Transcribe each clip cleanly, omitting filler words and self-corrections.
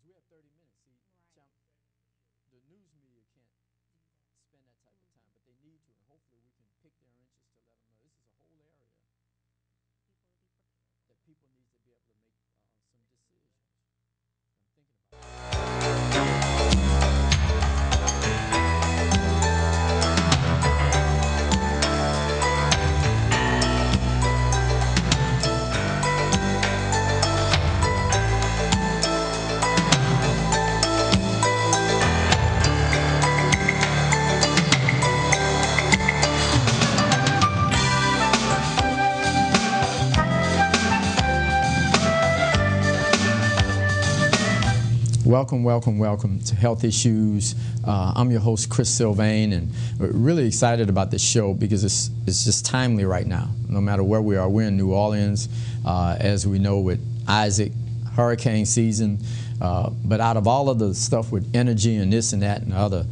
because we have 30 minutes. See, the news media can't spend that type of time, but they need to, and hopefully we can pick their interest to let them know this is a whole area that people need to be able to make some decisions. I'm thinking about it. Welcome, welcome, welcome to Health Issues. I'm your host, Chris Sylvain, and we're really excited about this show because it's just timely right now. No matter where we are, we're in New Orleans, as we know, with Isaac, hurricane season. But out of all of the stuff with energy and this and that and other,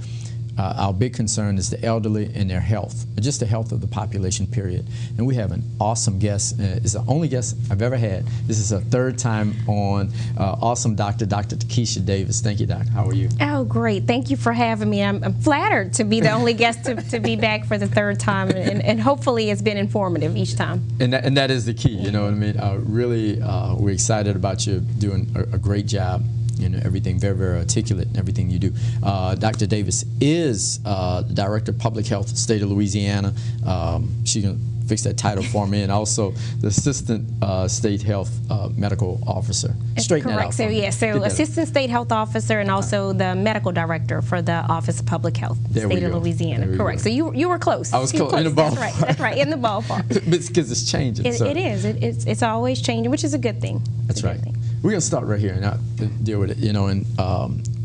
our big concern is the elderly and their health, just the health of the population, period. And we have an awesome guest. It's the only guest I've ever had. This is her third time on. Awesome Dr. Takeisha Davis. Thank you, Doc. How are you? Oh, great. Thank you for having me. I'm flattered to be the only guest to be back for the third time, and hopefully it's been informative each time. And that is the key, you know what I mean? Really, we're excited about you doing a great job. You know, everything very, very articulate in everything you do. Dr. Davis is Director of Public Health, State of Louisiana. She can fix that title for me, and also the Assistant State Health Medical Officer. Straighten that out. So yeah, so Assistant State Health Officer and also the Medical Director for the Office of Public Health, State of Louisiana. Correct. So you were close. I was close. In the ballpark. That's right. That's right. In the ballpark. Because it's changing. It is. It's always changing, which is a good thing. That's right. We're going to start right here and not deal with it, you know, and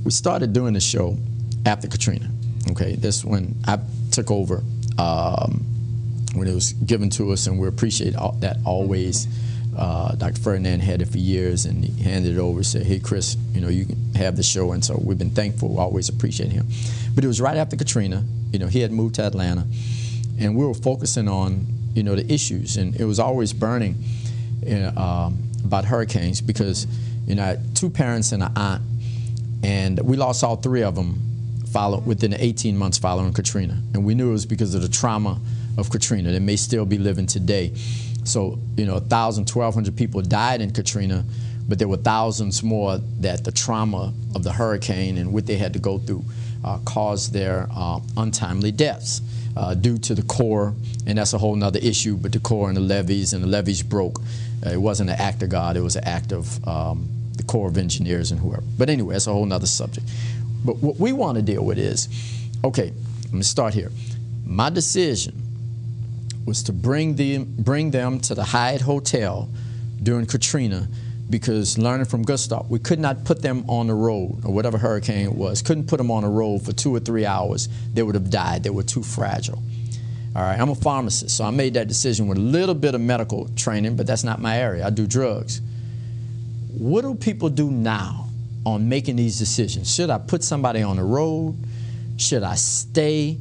we started doing the show after Katrina, okay? This when I took over, when it was given to us, and we appreciate that always. Dr. Ferdinand had it for years, and he handed it over and said, hey, Chris, you know, you can have the show, and so we've been thankful, we always appreciate him. But it was right after Katrina, you know, he had moved to Atlanta, and we were focusing on, you know, the issues, and it was always burning about hurricanes because, you know, I had two parents and an aunt, and we lost all three of them within the 18 months following Katrina. And we knew it was because of the trauma of Katrina. They may still be living today. So, you know, 1,000, 1,200 people died in Katrina, but there were thousands more that the trauma of the hurricane and what they had to go through caused their untimely deaths. Due to the Corps, and that's a whole nother issue, but the Corps and the levees broke. It wasn't an act of God, it was an act of the Corps of Engineers and whoever. But anyway, that's a whole nother subject. But what we want to deal with is, okay, let me start here. My decision was to bring them to the Hyatt Hotel during Katrina because learning from Gustav, we could not put them on the road, or whatever hurricane it was, couldn't put them on the road for 2 or 3 hours. They would have died. They were too fragile. All right, I'm a pharmacist, so I made that decision with a little bit of medical training, but that's not my area. I do drugs. What do people do now on making these decisions? Should I put somebody on the road? Should I stay?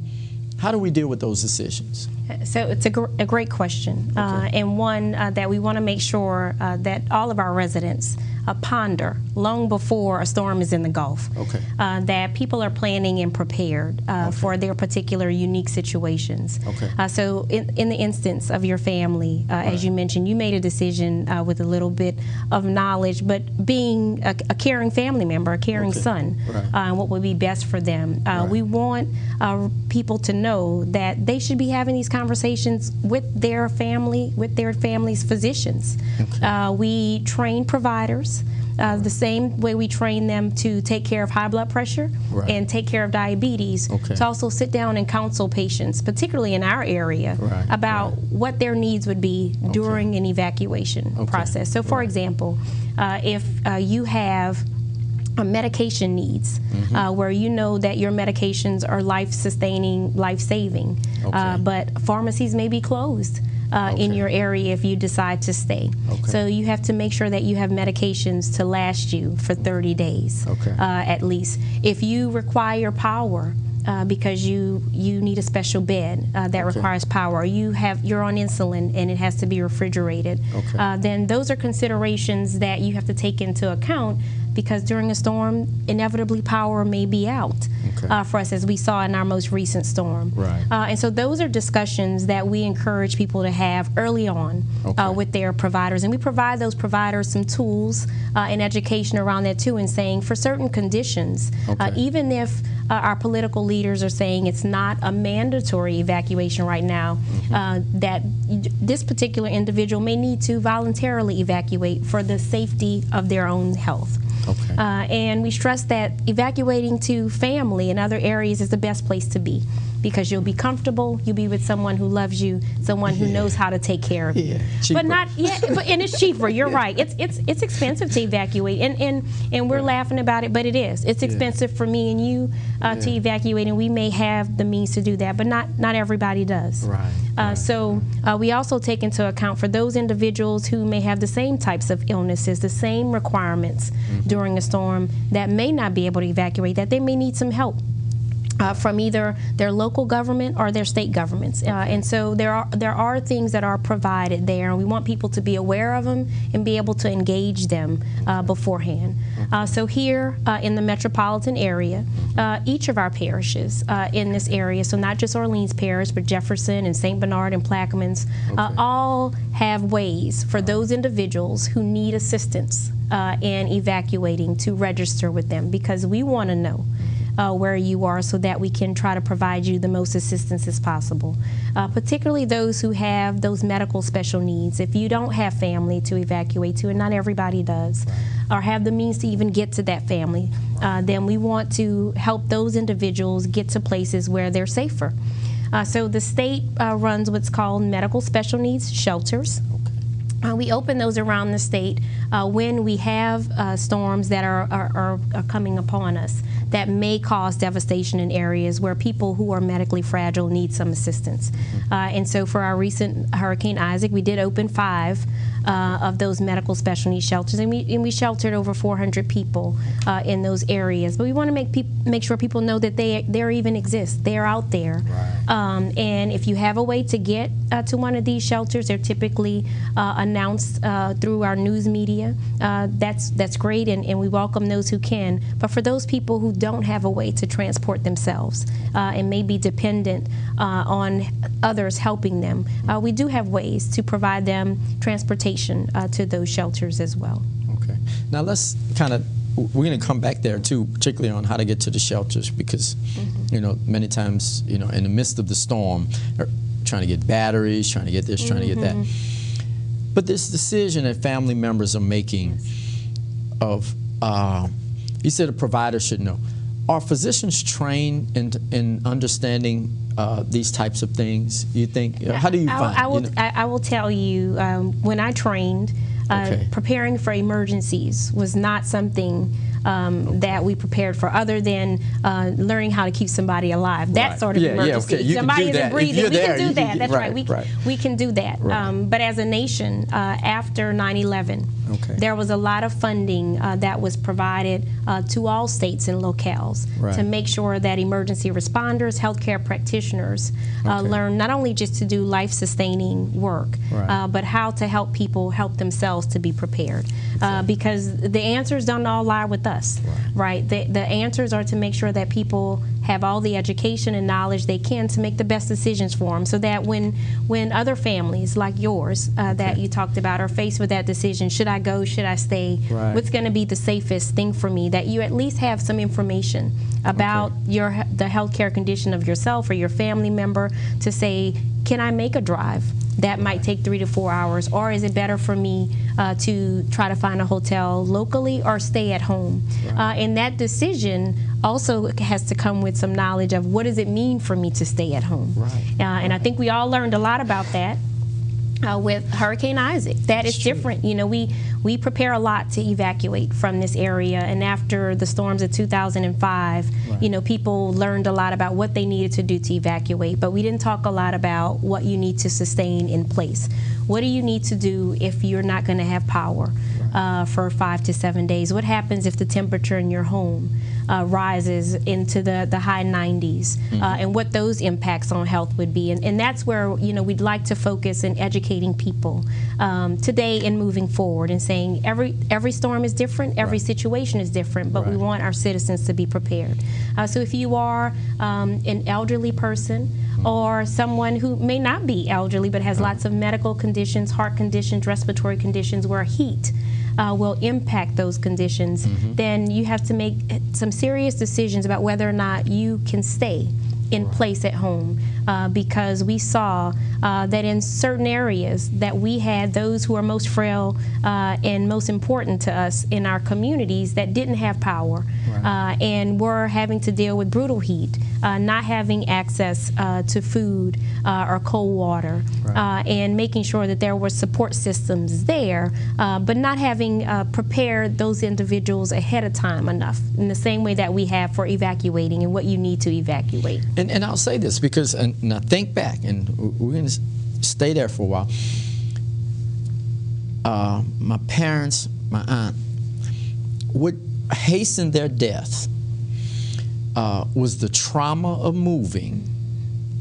How do we deal with those decisions? So it's a great question, and one that we want to make sure that all of our residents ponder long before a storm is in the Gulf. That people are planning and prepared for their particular unique situations. So in the instance of your family, as you mentioned, you made a decision with a little bit of knowledge, but being a caring family member, a caring son, what would be best for them. We want people to know that they should be having these conversations with their family, with their family's physicians. We train providers the same way we train them to take care of high blood pressure and take care of diabetes, to also sit down and counsel patients, particularly in our area, about what their needs would be during an evacuation process. So for example, if you have medication needs, where you know that your medications are life-sustaining, life-saving, but pharmacies may be closed in your area if you decide to stay. So you have to make sure that you have medications to last you for 30 days at least. If you require power, because you need a special bed that requires power, you're on insulin and it has to be refrigerated, then those are considerations that you have to take into account because during a storm, inevitably power may be out for us, as we saw in our most recent storm. Right. And so those are discussions that we encourage people to have early on with their providers. And we provide those providers some tools and education around that too, in saying for certain conditions, even if our political leaders are saying it's not a mandatory evacuation right now, that this particular individual may need to voluntarily evacuate for the safety of their own health. And we stress that evacuating to family and other areas is the best place to be, because you'll be comfortable, you'll be with someone who loves you, someone who knows how to take care of you. But not and it's cheaper. You're right. It's expensive to evacuate, and we're laughing about it, but it is. It's expensive for me and you to evacuate, and we may have the means to do that, but not everybody does. So we also take into account for those individuals who may have the same types of illnesses, the same requirements during a storm, that may not be able to evacuate, that they may need some help from either their local government or their state governments. And so there are things that are provided there, and we want people to be aware of them and be able to engage them beforehand. So here in the metropolitan area, each of our parishes in this area, so not just Orleans Parish, but Jefferson and St. Bernard and Plaquemines, all have ways for those individuals who need assistance in evacuating to register with them, because we want to know where you are so that we can try to provide you the most assistance as possible, particularly those who have those medical special needs. If you don't have family to evacuate to, and not everybody does, or have the means to even get to that family, then we want to help those individuals get to places where they're safer. So the state runs what's called medical special needs shelters. We open those around the state when we have storms that are coming upon us that may cause devastation in areas where people who are medically fragile need some assistance. And so for our recent Hurricane Isaac, we did open 5 of those medical special needs shelters, and we sheltered over 400 people in those areas. But we want to make sure people know that they even exist. They're out there. And if you have a way to get to one of these shelters, they're typically announced through our news media. That's great, and we welcome those who can. But for those people who don't have a way to transport themselves and may be dependent on others helping them, we do have ways to provide them transportation to those shelters as well. Okay. Now let's we're going to come back there too, particularly on how to get to the shelters, because you know, many times, you know, in the midst of the storm, trying to get batteries, trying to get this, trying to get that. But this decision that family members are making of, you said a provider should know. Are physicians trained in understanding these types of things, you think? How do you find? I will tell you, when I trained, preparing for emergencies was not something that we prepared for, other than learning how to keep somebody alive. That sort of emergency. Somebody isn't breathing. We can do that. That's right. We can do that. But as a nation, after 9/11, there was a lot of funding that was provided to all states and locales to make sure that emergency responders, healthcare practitioners learn not only just to do life-sustaining work, but how to help people help themselves to be prepared. Because the answers don't all lie with us, right? The answers are to make sure that people have all the education and knowledge they can to make the best decisions for them, so that when other families like yours that you talked about are faced with that decision, should I go, should I stay, what's going to be the safest thing for me, that you at least have some information about the healthcare condition of yourself or your family member, to say, can I make a drive that might take 3 to 4 hours, or is it better for me to try to find a hotel locally or stay at home? And that decision also has to come with some knowledge of, what does it mean for me to stay at home? And I think we all learned a lot about that with Hurricane Isaac. That is different. You know, we prepare a lot to evacuate from this area, and after the storms of 2005, you know, people learned a lot about what they needed to do to evacuate, but we didn't talk a lot about what you need to sustain in place. What do you need to do if you're not going to have power? for 5 to 7 days? What happens if the temperature in your home rises into the high 90s, and what those impacts on health would be? And that's where, you know, we'd like to focus in educating people today and moving forward, and saying every storm is different, every situation is different, but we want our citizens to be prepared. So if you are an elderly person, or someone who may not be elderly but has lots of medical conditions, heart conditions, respiratory conditions, where heat will impact those conditions, then you have to make some serious decisions about whether or not you can stay in place at home, because we saw that in certain areas that we had those who are most frail and most important to us in our communities that didn't have power, and were having to deal with brutal heat, not having access to food or cold water, and making sure that there were support systems there, but not having prepared those individuals ahead of time enough, in the same way that we have for evacuating and what you need to evacuate. And I'll say this, because, and now think back, and we're going to stay there for a while. My parents, my aunt, would hasten their death was the trauma of moving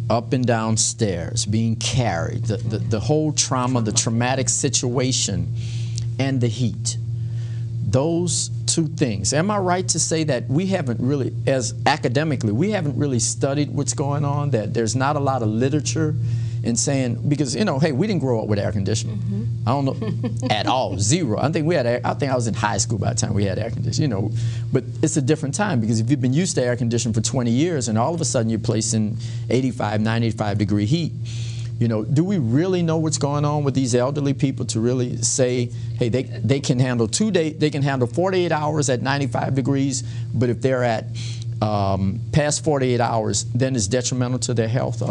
up and down stairs, being carried, the whole trauma, the traumatic situation, and the heat. Those two things. Am I right to say that we haven't really, as academically, we haven't really studied what's going on, that there's not a lot of literature in saying, because, you know, hey, we didn't grow up with air conditioning. I don't know, at all, zero. I think I was in high school by the time we had air conditioning, you know, but it's a different time, because if you've been used to air conditioning for 20 years and all of a sudden you're placed in 85, 95 degree heat, you know, do we really know what's going on with these elderly people to really say, hey, they can handle 2 days, they can handle 48 hours at 95 degrees, but if they're at past 48 hours, then it's detrimental to their health?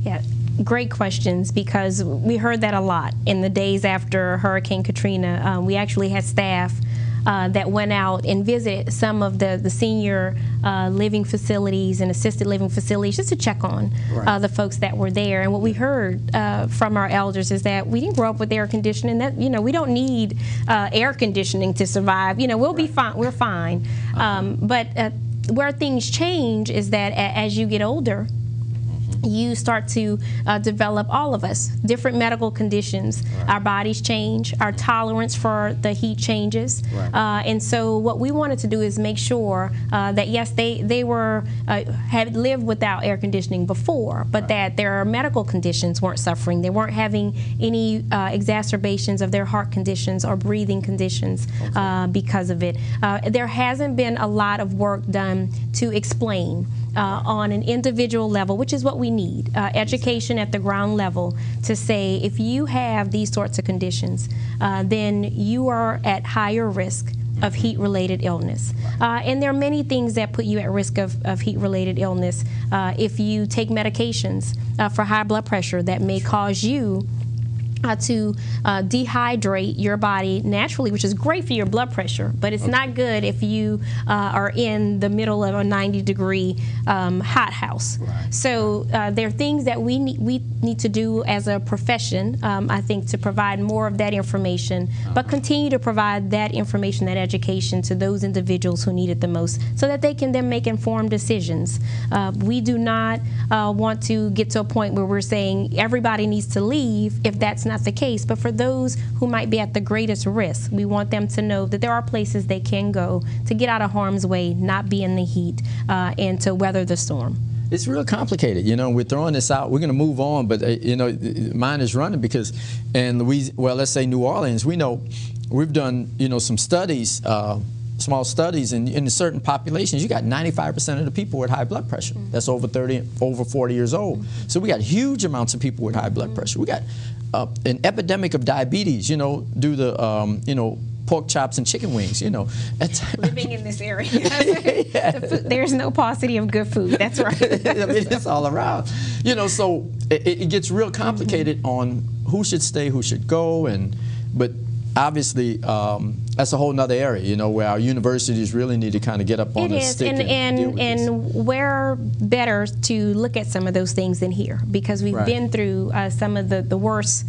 Yeah, great questions, because we heard that a lot in the days after Hurricane Katrina. We actually had staff that went out and visited some of the senior living facilities and assisted living facilities, just to check on the folks that were there. And what we heard from our elders is that we didn't grow up with air conditioning. That, you know, we don't need air conditioning to survive. You know, we'll be fine. We're fine. But where things change is that as you get older, you start to develop, all of us, different medical conditions. Our bodies change, our tolerance for the heat changes, and so what we wanted to do is make sure that yes, they were had lived without air conditioning before, but that their medical conditions weren't suffering. They weren't having any exacerbations of their heart conditions or breathing conditions because of it. There hasn't been a lot of work done to explain on an individual level, which is what we need, education at the ground level, to say if you have these sorts of conditions, then you are at higher risk of heat-related illness. And there are many things that put you at risk of heat-related illness. If you take medications for high blood pressure, that may cause you to dehydrate your body naturally, which is great for your blood pressure, but it's not good if you are in the middle of a 90-degree hot house. So there are things that we need to do as a profession, I think, to provide more of that information, but continue to provide that information, that education, to those individuals who need it the most, so that they can then make informed decisions. We do not want to get to a point where we're saying everybody needs to leave if that's not the case, but for those who might be at the greatest risk, we want them to know that there are places they can go to get out of harm's way, not be in the heat, and to weather the storm. It's real complicated, you know. We're throwing this out. We're going to move on, but you know, mine is running because, in Louisiana, well, let's say New Orleans, we know we've done, you know, some studies, small studies, and in certain populations, you got 95% of the people with high blood pressure. That's over 40 years old. So we got huge amounts of people with high blood pressure. We got an epidemic of diabetes, you know, due to, you know, pork chops and chicken wings, you know. Living in this area. There's no paucity of good food. That's right. I mean, it's all around. You know, so it gets real complicated on who should stay, who should go, but obviously that's a whole nother area, you know, where our universities really need to kind of get up on the stick and deal with this. Where better to look at some of those things than here, because we've been through some of the worst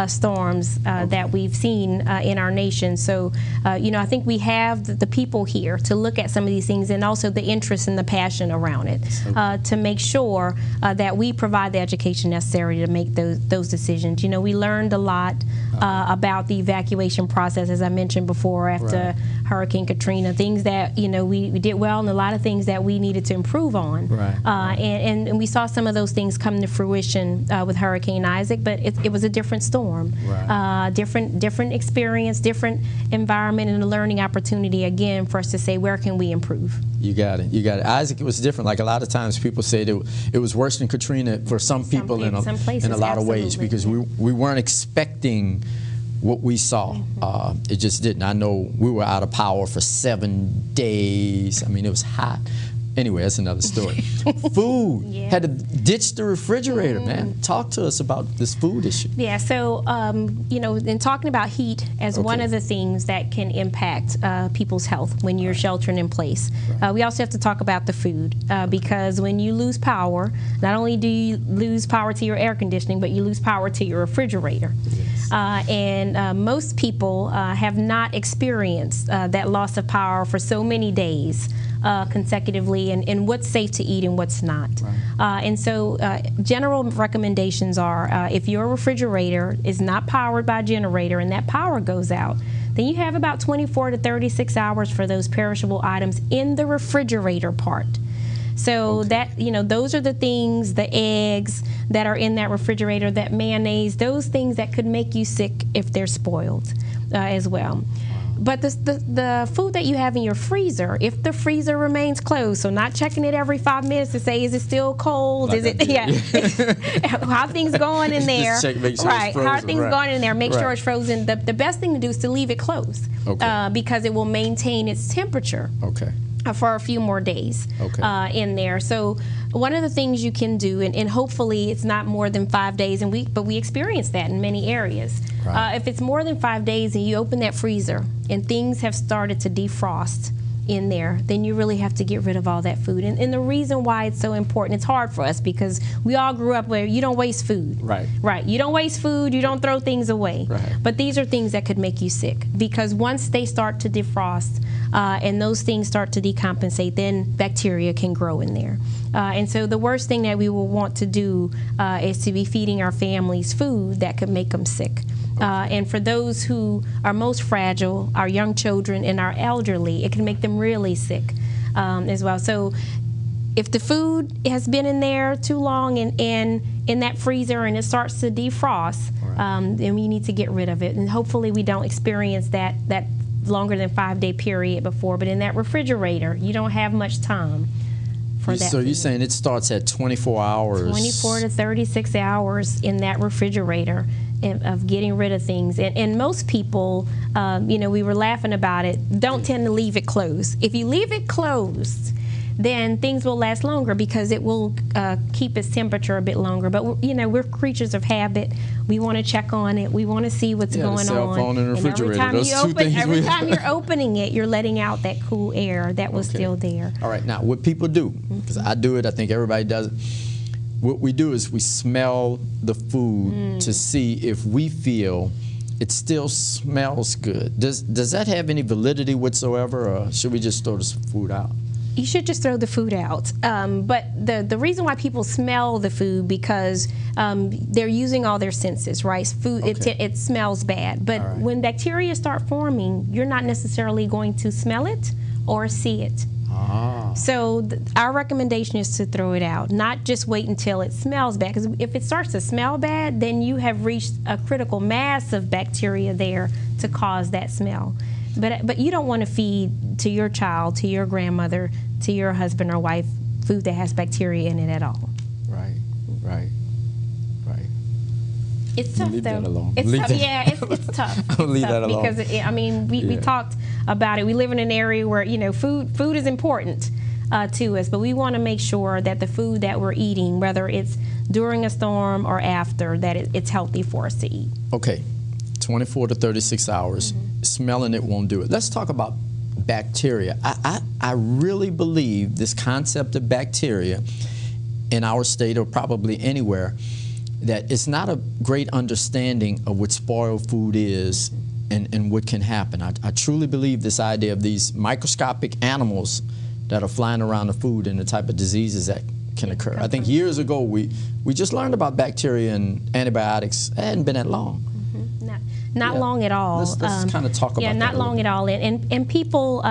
storms that we've seen in our nation. So, I think we have the people here to look at some of these things, and also the interest and the passion around it, to make sure that we provide the education necessary to make those decisions. We learned a lot about the evacuation process, as I mentioned before, after Hurricane Katrina, things that, we did well, and a lot of things that we needed to improve on. And we saw some of those things come to fruition with Hurricane Isaac, but it was a different storm, different experience, different environment, and a learning opportunity, again, for us to say, where can we improve? You got it. Isaac, it was different. Like a lot of times people say it was worse than Katrina for some people in a lot of ways, because we weren't expecting what we saw. It just didn't. I know we were out of power for 7 days. I mean, it was hot. Anyway, that's another story. Food. Had to ditch the refrigerator, man. Talk to us about this food issue. Yeah, so, in talking about heat as one of the things that can impact people's health when you're sheltering in place, we also have to talk about the food, because when you lose power, not only do you lose power to your air conditioning, but you lose power to your refrigerator. And most people have not experienced that loss of power for so many days consecutively, and what's safe to eat and what's not. And so general recommendations are, if your refrigerator is not powered by a generator and that power goes out, then you have about 24 to 36 hours for those perishable items in the refrigerator part. So that, those are the things, the eggs that are in that refrigerator, that mayonnaise, those things that could make you sick if they're spoiled as well. But the food that you have in your freezer, if the freezer remains closed, so not checking it every 5 minutes to say, is it still cold? Like how are things going in there? Just check, make sure it's frozen. How are things going in there? Make sure it's frozen. The best thing to do is to leave it closed, because it will maintain its temperature. For a few more days in there. So one of the things you can do, and hopefully it's not more than 5 days, but we experience that in many areas. If it's more than 5 days and you open that freezer and things have started to defrost in there, then you really have to get rid of all that food. And the reason why it's so important, it's hard for us because we all grew up where you don't waste food. You don't waste food, you don't throw things away. But these are things that could make you sick, because once they start to defrost and those things start to decompensate, then bacteria can grow in there. And so the worst thing that we will want to do is to be feeding our families food that could make them sick. And for those who are most fragile, our young children and our elderly, it can make them really sick as well. So if the food has been in there too long and in that freezer and it starts to defrost, then we need to get rid of it. And hopefully we don't experience that longer than 5 day period before. But in that refrigerator, you don't have much time for that. So you're saying it starts at 24 hours? 24 to 36 hours in that refrigerator of getting rid of things. And most people, we were laughing about it, don't tend to leave it closed. If you leave it closed, then things will last longer because it will keep its temperature a bit longer. But we're creatures of habit. We want to check on it. We want to see what's going the cell on. phone and refrigerator. Every time you're opening it, you're letting out that cool air that was still there. All right. Now, what people do, because I do it, I think everybody does it. What we do is we smell the food to see if we feel it still smells good. Does that have any validity whatsoever, or should we just throw this food out? You should just throw the food out. But the reason why people smell the food, because they're using all their senses, right? Food, it smells bad. But when bacteria start forming, you're not necessarily going to smell it or see it. So our recommendation is to throw it out, not just wait until it smells bad. Because if it starts to smell bad, then you have reached a critical mass of bacteria there to cause that smell. But you don't want to feed to your child, to your grandmother, to your husband or wife food that has bacteria in it at all. Right. It's tough, leave though. That alone. It's tough. Yeah, it's tough. I'll leave that alone. Because we talked about it. We live in an area where food is important to us, but we want to make sure that the food that we're eating, whether it's during a storm or after, that it's healthy for us to eat. Okay, 24 to 36 hours. Smelling it won't do it. Let's talk about bacteria. I really believe this concept of bacteria in our state or probably anywhere that it's not a great understanding of what spoiled food is and what can happen. I truly believe this idea of these microscopic animals that are flying around the food and the type of diseases that can occur. I think years ago we just learned about bacteria and antibiotics. It hadn't been that long. Not long at all. Let's kind of talk about that. Yeah, not long at all. And people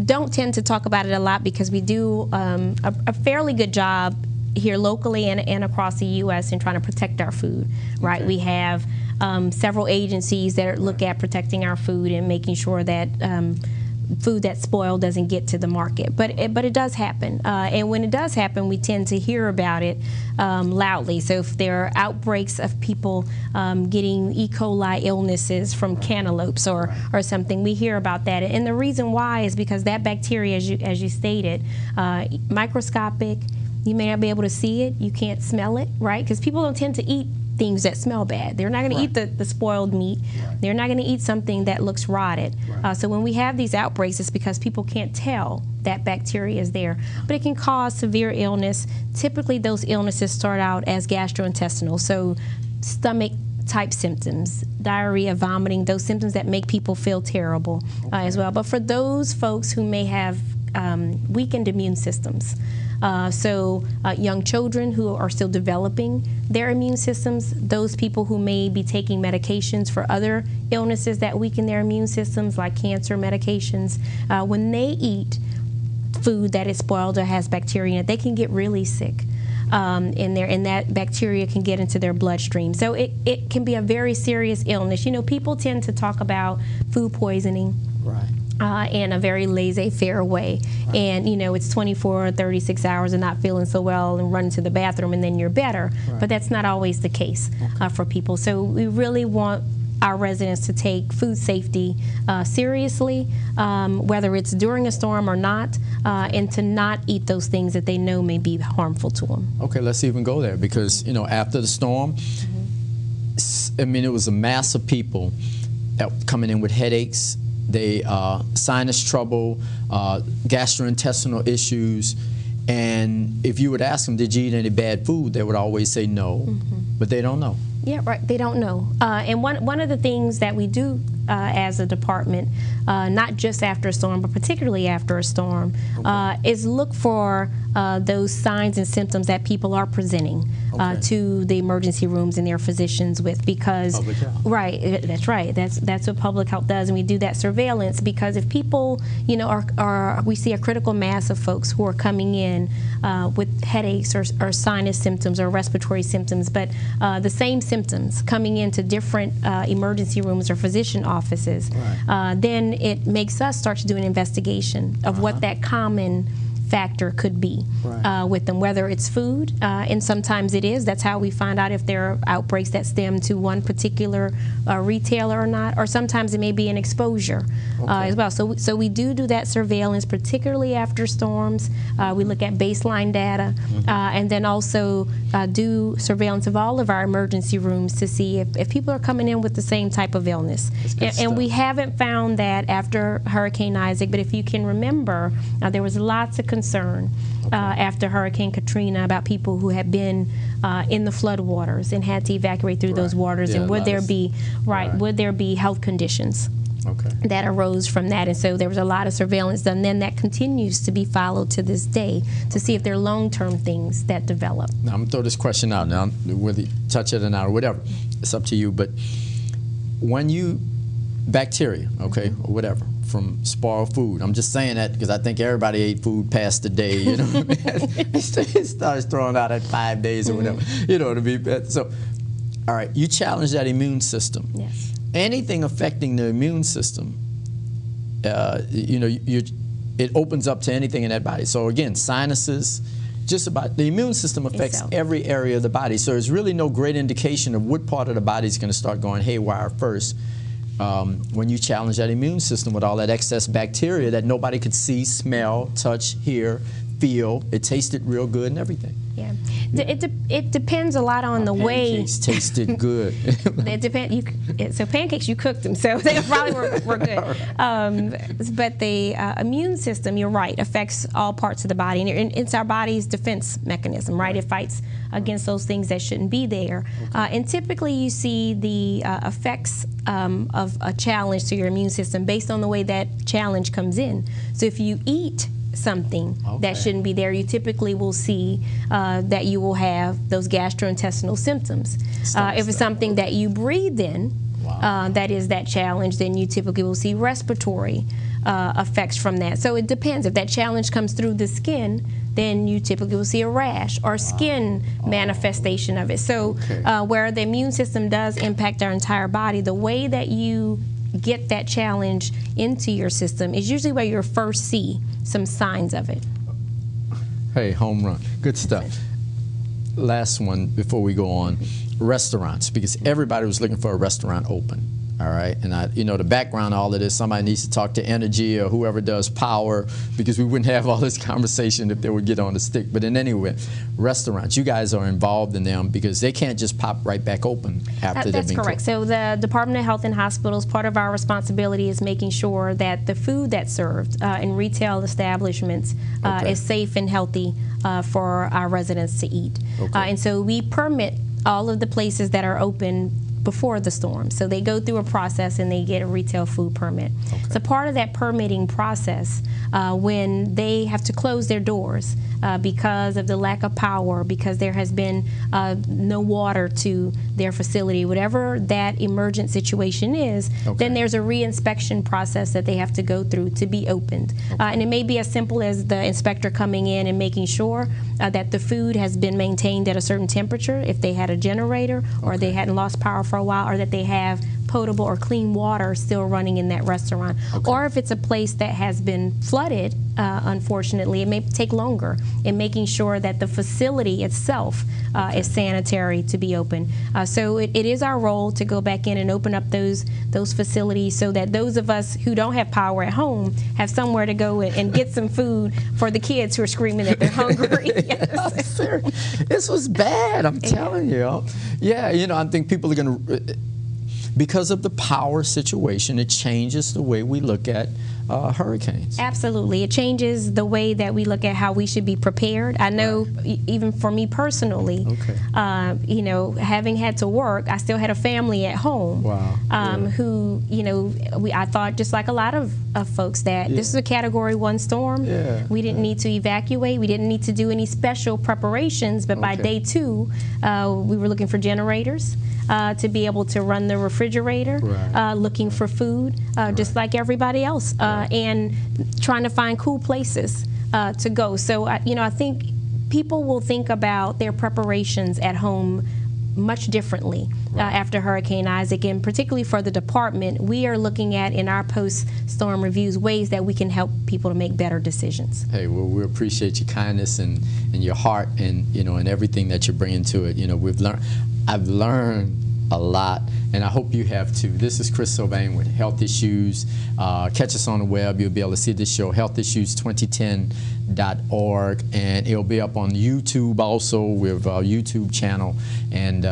don't tend to talk about it a lot because we do a fairly good job here locally and across the U.S. in trying to protect our food, right? Okay. We have several agencies that look at protecting our food and making sure that food that's spoiled doesn't get to the market. But it does happen. And when it does happen, we tend to hear about it loudly. So if there are outbreaks of people getting E. coli illnesses from cantaloupes or something, we hear about that. And the reason why is because that bacteria, as you stated, microscopic. You may not be able to see it. You can't smell it, right? Because people don't tend to eat things that smell bad. They're not going to eat the spoiled meat. Right. They're not going to eat something that looks rotted. Right. So when we have these outbreaks, it's because people can't tell that bacteria is there. But it can cause severe illness. Typically, those illnesses start out as gastrointestinal, so stomach-type symptoms, diarrhea, vomiting, those symptoms that make people feel terrible as well. But for those folks who may have weakened immune systems, so young children who are still developing their immune systems, those people who may be taking medications for other illnesses that weaken their immune systems, like cancer medications, when they eat food that is spoiled or has bacteria in it, they can get really sick. And that bacteria can get into their bloodstream. So it can be a very serious illness. You know, people tend to talk about food poisoning. Right. In a very laissez-faire way. Right. And, you know, it's 24 or 36 hours and not feeling so well and run to the bathroom and then you're better. Right. But that's not always the case for people. So we really want our residents to take food safety seriously, whether it's during a storm or not, and to not eat those things that they know may be harmful to them. Okay, let's even go there because, you know, after the storm, I mean, it was a mass of people that coming in with headaches, sinus trouble, gastrointestinal issues, and if you would ask them, did you eat any bad food, they would always say no, but they don't know. Yeah, right, they don't know. And one of the things that we do as a department, not just after a storm, but particularly after a storm, is look for those signs and symptoms that people are presenting to the emergency rooms and their physicians with, because public health. That's right. That's what public health does, and we do that surveillance because if people, you know, we see a critical mass of folks who are coming in with headaches or sinus symptoms or respiratory symptoms, but the same symptoms coming into different emergency rooms or physician offices, then it makes us start to do an investigation of what that common factor could be with them, whether it's food, and sometimes it is. That's how we find out if there are outbreaks that stem to one particular retailer or not, or sometimes it may be an exposure as well. So we do that surveillance, particularly after storms. We look at baseline data, and then also do surveillance of all of our emergency rooms to see if people are coming in with the same type of illness. And we haven't found that after Hurricane Isaac, but if you can remember, there was lots of concern after Hurricane Katrina about people who had been in the floodwaters and had to evacuate through those waters, and would there be health conditions that arose from that. And so there was a lot of surveillance done then that continues to be followed to this day to see if there are long-term things that develop. Now I'm going to throw this question out now, whether you touch it or not or whatever, it's up to you, but when you bacteria, or whatever, from spoiled food. I'm just saying that because I think everybody ate food past the day, you know what I mean? It starts throwing out at 5 days or whatever, you know, to be so. All right, you challenge that immune system. Yes. Anything affecting the immune system, you know, it opens up to anything in that body. So again, sinuses, just about the immune system affects every area of the body. So there's really no great indication of what part of the body is going to start going haywire first. When you challenge that immune system with all that excess bacteria that nobody could see, smell, touch, hear, feel. It tasted real good and everything. Yeah. It depends a lot on the way. Pancakes tasted good. It depends. So pancakes, you cooked them, so they probably were good. But the immune system, you're right, affects all parts of the body, and it's our body's defense mechanism, right? It fights against those things that shouldn't be there. And typically, you see the effects of a challenge to your immune system based on the way that challenge comes in. So if you eat something that shouldn't be there, you typically will see that you will have those gastrointestinal symptoms. If it's something that you breathe in, that is that challenge, then you typically will see respiratory effects from that. So it depends. If that challenge comes through the skin, then you typically will see a rash or skin manifestation of it. So where the immune system does impact our entire body, the way that you get that challenge into your system is usually where you first see some signs of it. Hey, home run. Good stuff. Last one before we go on. Restaurants, because everybody was looking for a restaurant open. All right, and you know, the background of all of this, somebody needs to talk to energy or whoever does power, because we wouldn't have all this conversation if they would get on the stick. But in any way, restaurants, you guys are involved in them because they can't just pop right back open after they've been correct. Cooked. So the Department of Health and Hospitals, part of our responsibility is making sure that the food that's served in retail establishments is safe and healthy for our residents to eat. And so we permit all of the places that are open before the storm. So they go through a process and they get a retail food permit. So part of that permitting process, when they have to close their doors because of the lack of power, because there has been no water to their facility, whatever that emergent situation is, then there's a re-inspection process that they have to go through to be opened. And it may be as simple as the inspector coming in and making sure that the food has been maintained at a certain temperature, if they had a generator or they hadn't lost power for a while, or that they have potable or clean water still running in that restaurant. Or if it's a place that has been flooded, unfortunately, it may take longer in making sure that the facility itself is sanitary to be open. So it is our role to go back in and open up those facilities so that those of us who don't have power at home have somewhere to go and get some food for the kids who are screaming that they're hungry. This was bad, I'm telling you. Yeah, you know, I think people are going to, because of the power situation, it changes the way we look at hurricanes. Absolutely. It changes the way that we look at how we should be prepared. I know even for me personally, you know, having had to work, I still had a family at home who, you know, I thought just like a lot of folks that this is a Category 1 storm. We didn't need to evacuate. We didn't need to do any special preparations, but by day 2, we were looking for generators to be able to run the refrigerator, looking for food, just like everybody else, and trying to find cool places to go. So, you know, I think people will think about their preparations at home much differently after Hurricane Isaac, and particularly for the department, we are looking at in our post-storm reviews ways that we can help people to make better decisions. Hey, well, we appreciate your kindness and your heart, and you know, and everything that you're bringing to it. You know, I've learned a lot, and I hope you have too. This is Chris Sylvain with Health Issues. Catch us on the web. You'll be able to see this show, healthissues2010.org, and it'll be up on YouTube also with our YouTube channel. And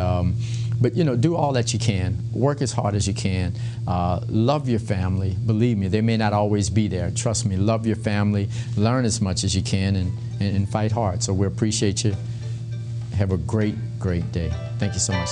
but you know, do all that you can. Work as hard as you can. Love your family. Believe me, they may not always be there. Trust me. Love your family. Learn as much as you can, and fight hard. So we appreciate you. Have a great, great day. Thank you so much.